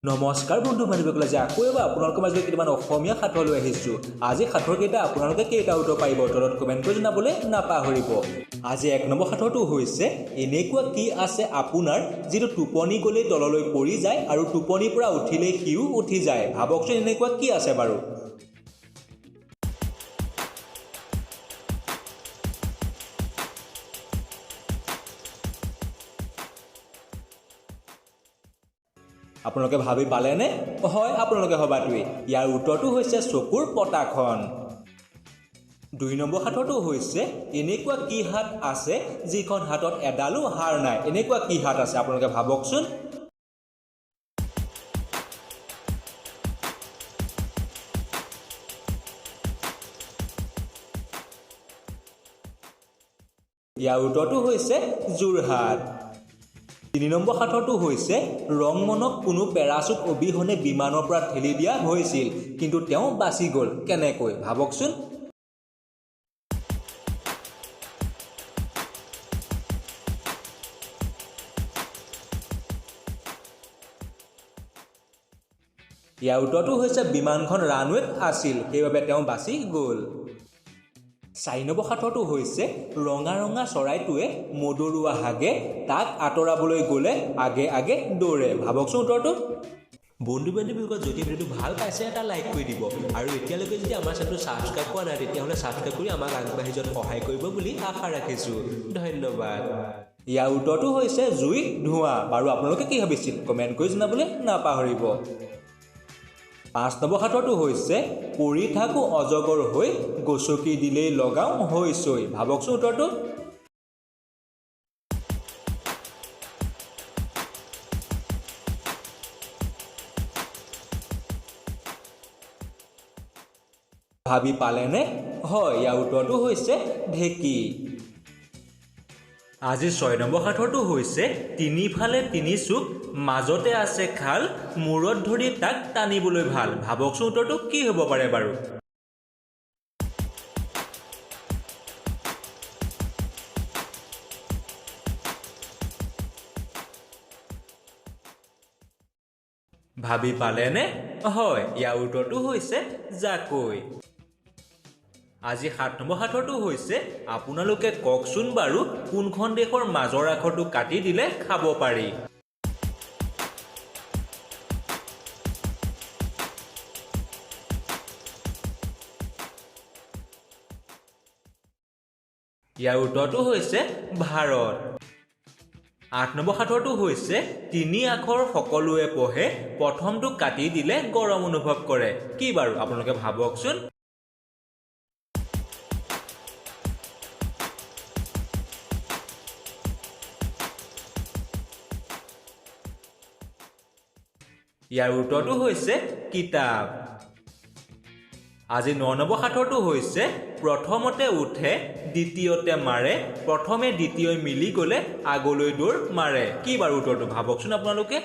নমস্কাৰ বন্ধু বান্ধৱীসকলে যে আকৌ এবাৰ আপোনালোকৰ মাজত কেইটামান অসমীয়া সাঁথৰ লৈ আহিছোঁ। আজি সাঁথৰকেইটা আপোনালোকে কেইটা উত্তৰ পাৰিব তলত কমেণ্ট কৰি জনাবলৈ নাপাহৰিব। আজি 1 নম্বৰ সাঁথৰটো হৈছে এনেকুৱা কি আছে আপোনাৰ যিটো টোপনি গ'লেই তললৈ পৰি যায় আৰু টোপনিৰ পৰা উঠিলেই সিও উঠি যায়। ভাবকচোন এনেকুৱা কি আছে বাৰু। আপোনালোকে ভাবি পালেনে? হয়, আপোনালোকে ভবাটোৱেই। ইয়াৰ উত্তৰটো হৈছে চকুৰ পতাখন। 2 নম্বৰ সাঁথৰটো হৈছে এনেকুৱা কি হাত আছে যিখন হাতত এডালো হাড় নাই। এনেকুৱা কি হাত আছে আপোনালোকে ভাবকচোন। ইয়াৰ উত্তৰটো হৈছে যোৰহাট। 3 নম্বৰ সাঁথৰটো হৈছে ৰংমনক কোনো পেৰাচুট অবিহনে বিমানৰ পৰা ঠেলি দিয়া হৈছিল, কিন্তু তেওঁ বাচি গ'ল। কেনেকৈ ভাবকচোন। ইয়াৰ উত্তৰটো হৈছে বিমানখন ৰানৱেত আছিল, সেইবাবে তেওঁ বাচি গ'ল। 4 নম্বৰ সাঁথৰটো হৈছে ৰঙা ৰঙা চৰাইটোৱে মদৰুৱা হাগে, তাক আঁতৰাবলৈ গ'লে আগে আগে দৌৰে। ভাবকচোন উত্তৰটো। বন্ধু বান্ধৱীসকল যদি ভিডিঅ'টো ভাল পাইছে এটা লাইক কৰি দিব, আৰু এতিয়ালৈকে যদি আমাৰ চেনেলটো ছাবস্ক্ৰাইব কৰা নাই তেতিয়াহ'লে ছাবস্ক্ৰাইব কৰি আমাক আগবাঢ়ি যোৱাত সহায় কৰিব বুলি আশা ৰাখিছোঁ। ধন্যবাদ। ইয়াৰ উত্তৰটো হৈছে জুই ধোঁৱা। বাৰু আপোনালোকে কি ভাবিছিল কমেণ্ট কৰি জনাবলৈ নাপাহৰিব। 5 নম্বৰ সাঁথৰটো হৈছে পৰি থাকোঁ অজগৰ হৈ, গচকি দিলেই লগাওঁ হৈ চৈ। ভাবকচোন উত্তৰটো। ভাবি পালেনে? হয়, ইয়াৰ উত্তৰটো হৈছে ঢেঁকী। আজি 6 নম্বৰ সাঁথৰটো হৈছে তিনিফালে তিনি চুক, মাজতে আছে খাল, মূৰত ধৰি তাক টানিবলৈ ভাল। ভাবকচোন উত্তৰটো কি হ'ব পাৰে বাৰু। ভাবি পালেনে? হয়, ইয়াৰ উত্তৰটো হৈছে জাকৈ। আজি 7 নম্বৰ সাঁথৰটো হৈছে আপোনালোকে কওকচোন বাৰু কোনখন দেশৰ মাজৰ আখৰটো কাটি দিলে খাব পাৰি। ইয়াৰ উত্তৰটো হৈছে ভাৰত। 8 নম্বৰ সাঁথৰটো হৈছে 3 আখৰ সকলোৱে পঢ়ে, প্ৰথমটো কাটি দিলে গৰম অনুভৱ কৰে। কি বাৰু আপোনালোকে ভাবকচোন। ইয়াৰ উত্তৰটো হৈছে কিতাপ। আজি 9 নম্বৰ সাঁথৰটো হৈছে প্ৰথমতে উঠে দ্বিতীয়তে মাৰে, প্ৰথমে দ্বিতীয় মিলি গ'লে আগলৈ দৌৰ মাৰে। কি বাৰু উত্তৰটো ভাবকচোন আপোনালোকে।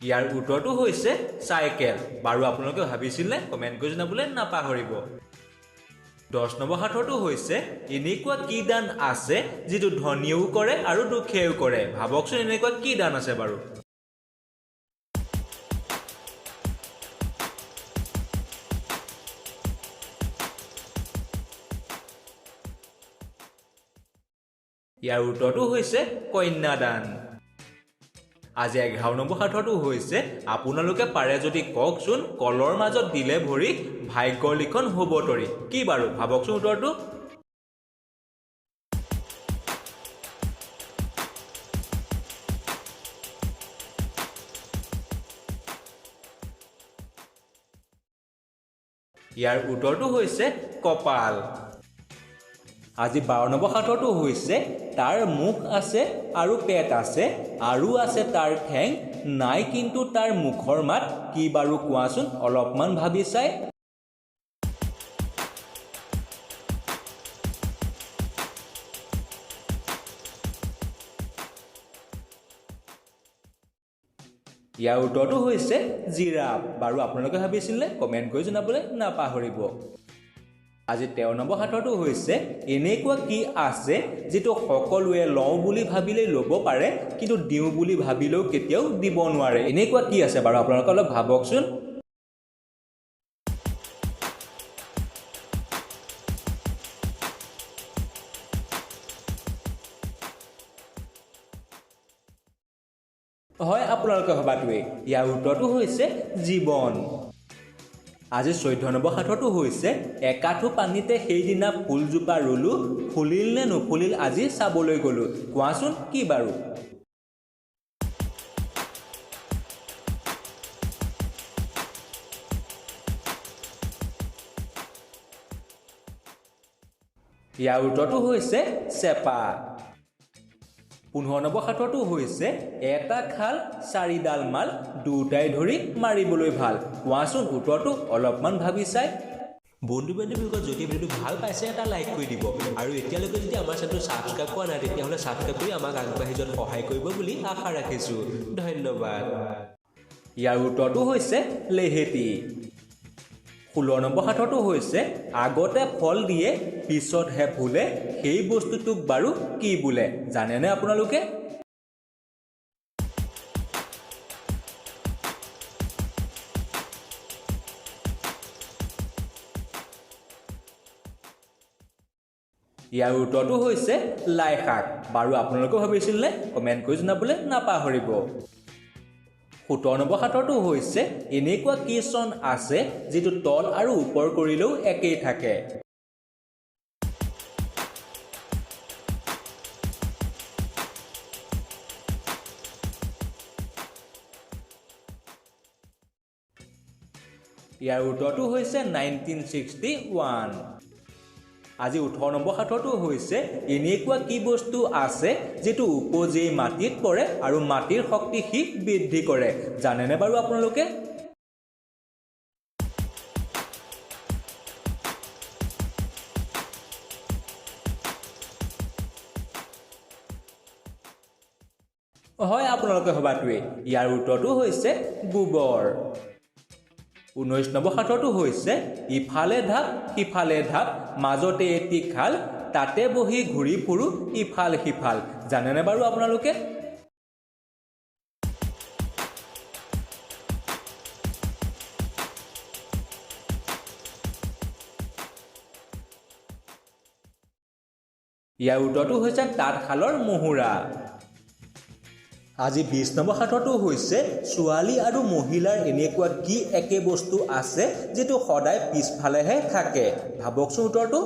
ইয়াৰ উত্তৰটো হৈছে চাইকেল। বাৰু আপোনালোকে ভাবিছিলে কমেণ্ট কৰি জনাবলৈ নাপাহৰিব। 10 নম্বৰ সাঁথৰটো হৈছে এনেকুৱা কি দান আছে যিটো ধনীয়েও কৰে আৰু দুখীয়াও কৰে। ভাবকচোন এনেকুৱা কি দান আছে বাৰু। ইয়াৰ উত্তৰটো হৈছে কন্যাদান। আজি 11 নম্বৰ সাঁথৰটো হৈছে আপোনালোকে পাৰে যদি কওকচোন কলৰ মাজত দিলে ভৰি, ভাগ্যৰ লিখন হ'ব তৰি। কি বাৰু ভাবকচোন উত্তৰটো। ইয়াৰ উত্তৰটো হৈছে কপাল। আজি 12 নম্বৰ সাঁথৰটো হৈছে তাৰ মুখ আছে আৰু পেট আছে, আৰু আছে তাৰ ঠেং নাই কিন্তু তাৰ মুখৰ মাত। কি বাৰু কোৱাচোন অলপমান ভাবি চাই। ইয়াৰ উত্তৰটো হৈছে জিৰাফ। বাৰু আপোনালোকে ভাবিছিলে কমেণ্ট কৰি জনাবলৈ নাপাহৰিব। আজি 13 নম্বৰ সাঁথৰটো হৈছে এনেকুৱা কি আছে যেটো সকলোৱে লওঁ বুলি ভাবিলেই ল'ব পাৰে কিন্তু দিওঁ বুলি ভাবিলেও কেতিয়াও দিব নোৱাৰে এনেকুৱা কি আছে বাৰু আপোনালোকে অলপ ভাবকচোন হয় আপোনালোকে ভাবাটোৱে ইয়াৰ উত্তৰটো হৈছে জীৱন আজি 14 নম্বৰ সাঁথৰটো হৈছে একাঠু পানীতে সেইদিনা ফুলজোপা ৰুলো ফুলিল নে নুফুলিল আজি চাবলৈ গলো কোৱাচোন কি বাৰু ইয়াৰ উত্তৰটো হৈছে চেপা 15 নম্বৰ সাঁথৰটো হৈছে এটা খাল চাৰিডাল মাল দুটাই ধৰি মাৰিবলৈ ভাল কোৱাচোন উত্তৰটো অলপমান ভাবি চাই বন্ধু বান্ধৱীসকল যদি ভিডিঅ'টো ভাল পাইছে এটা লাইক কৰি দিব আৰু এতিয়ালৈকে যদি আমাৰ চেনেলটো ছাবস্ক্ৰাইব কৰা নাই তেতিয়াহ'লে ছাবস্ক্ৰাইব কৰি আমাক আগবাঢ়ি যোৱাত সহায় কৰিব বুলি আশা ৰাখিছোঁ ধন্যবাদ ইয়াৰ উত্তৰটো হৈছে লেহেতি 16 নম্বৰ সাঁথৰটো হৈছে আগতে ফল দিয়ে পিছতহে ফুলে সেই বস্তুটোক বাৰু কি বোলে জানেনে আপোনালোকে ইয়াৰ উত্তৰটো হৈছে লাই শাক বাৰু আপোনালোকে ভাবিছিল নে কমেন্ট কৰি জনাবলৈ নাপাহৰিব 17 নম্বৰ সাঁথৰটো হৈছে এনেকুৱা কি চন আছে যেটো তল আৰু ওপৰ কৰিলেও একেই থাকে ইয়াৰ উত্তৰটো হৈছে 1961 আজি 18 নম্বৰ সাঁথৰটো হৈছে এনেকুৱা কি বস্তু আছে যেটো উপজেই মাটিত পৰে আৰু মাটিৰ শক্তি হি বৃদ্ধি কৰে জানেনে বাৰু আপোনালোকে হয় আপোনালোকে ভাবাটোৱে ইয়াৰ উত্তৰটো হৈছে গোবৰ 19 নম্বৰ সাঁথৰটো হৈছে ইফালে ঢাপ সিফালে ঢাপ মাজতে এটি খাল তাতে বহি ঘূৰি ফুৰো ইফাল সিফাল জানেনে বাৰু আপোনালোকে ইয়াৰ উত্তৰটো হৈছে তাঁতশালৰ মুহুৰা আজি 20 নম্বৰ সাঁথৰটো হৈছে ছোৱালী আৰু মহিলাৰ এনেকুৱা কি একে বস্তু আছে যেটো সদায় পিছফালেহে থাকে ভাবকচোন উত্তৰটো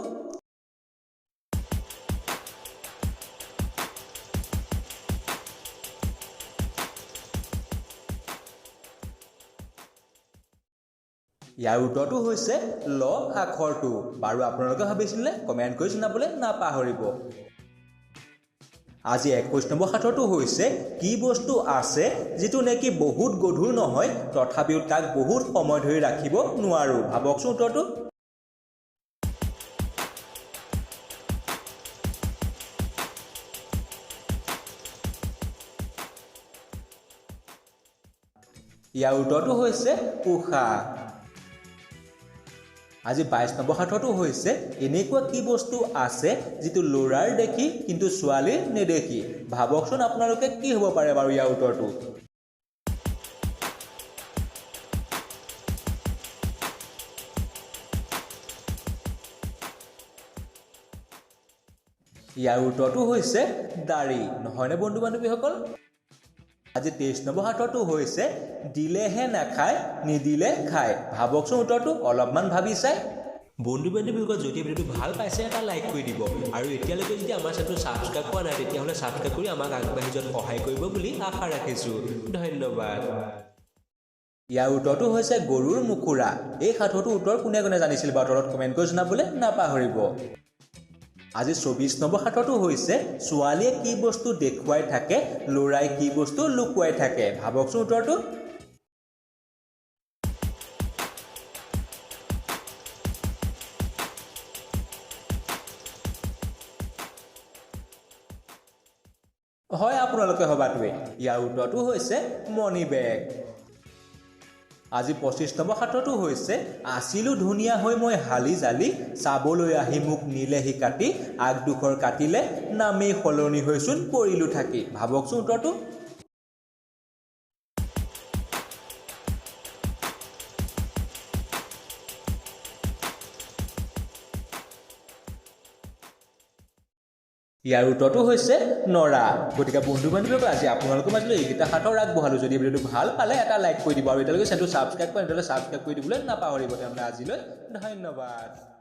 ইয়াৰ উত্তৰটো হৈছে ল আখৰটো বাৰু আপোনালোকে ভাবিছিলে কমেন্ট কৰি জনাবলৈ নাপাহৰিব আজি 21 নম্বৰ সাঁথৰটো হৈছে কি বস্তু আছে যেটো নেকি বহুত গধুৰ নহয় তথাপিও তাক বহুত সময় ধৰি ৰাখিব নোৱাৰো ভাবকচোন উত্তৰটো ইয়াৰ উত্তৰটো হৈছে উষা আজি 22 নম্বৰ সাঁথৰটো হৈছে এনেকুৱা কি বস্তু আছে যেটো লৰাৰ দেখি কিন্তু ছোৱালীৰ নেদেখি ভাবকচোন আপোনালোকে কি হ'ব পাৰে বাৰু ইয়াৰ উত্তৰটো ইয়াৰ উত্তৰটো হৈছে দাড়ি নহয়নে বন্ধু বান্ধৱীসকল আজি 23 নম্বৰ সাঁথৰটো হৈছে দিলেহে নাখায় নিদিলে খায় ভাবকচোন উত্তৰটো অলপমান ভাবি চাই বন্ধু বান্ধৱীসকল যদি ভিডিঅ'টো ভাল পাইছে এটা লাইক কৰি দিব আৰু এতিয়ালৈকে যদি আমাৰ চেনেলটো ছাবস্ক্ৰাইব কৰা নাই তেতিয়াহ'লে ছাবস্ক্ৰাইব কৰি আমাক আগবাঢ়ি যোৱাত সহায় কৰিব বুলি আশা ৰাখিছোঁ ধন্যবাদ ইয়াৰ উত্তৰটো হৈছে গৰুৰ মুখুৰা এই সাঁথৰটোৰ উত্তৰ কোনে কোনে জানিছিল বাৰু তলত কমেন্ট কৰি জনাবলৈ নাপাহৰিব আজি 24 নম্বৰ সাঁথৰটো হৈছে ছোৱালীয়ে কি বস্তু দেখুৱাই থাকে লৰাই কি বস্তু লুকুৱাই থাকে ভাবকচোন উত্তৰটো হয় আপোনালোকে হবাটোৱে ইয়াৰ উত্তৰটো হৈছে মনি বেগ আজি 25 নম্বৰ সাঁথৰটো হৈছে আছিলো ধুনীয়া হৈ মই হালি জালি চাবলৈ আহি মোক নিলেহি কাটি আগদুখৰ কাটিলে নামেই সলনি হৈচোন পৰিলো থাকি ভাবকচোন উত্তৰটো ইয়াৰ উত্তৰটো হৈছে নৰা গতিকে বন্ধু বান্ধৱীসকল আজি আপোনালোকৰ মাজলৈ এইকেইটা সাঁথৰ আগবঢ়ালো যদি ভিডিঅ'টো ভাল পালে এটা লাইক কৰি দিব আৰু এতিয়ালৈকে চেনেলটো ছাবস্ক্ৰাইব কৰি দিবলৈ নাপাহৰিব তেনেহ'লে আজিলৈ ধন্যবাদ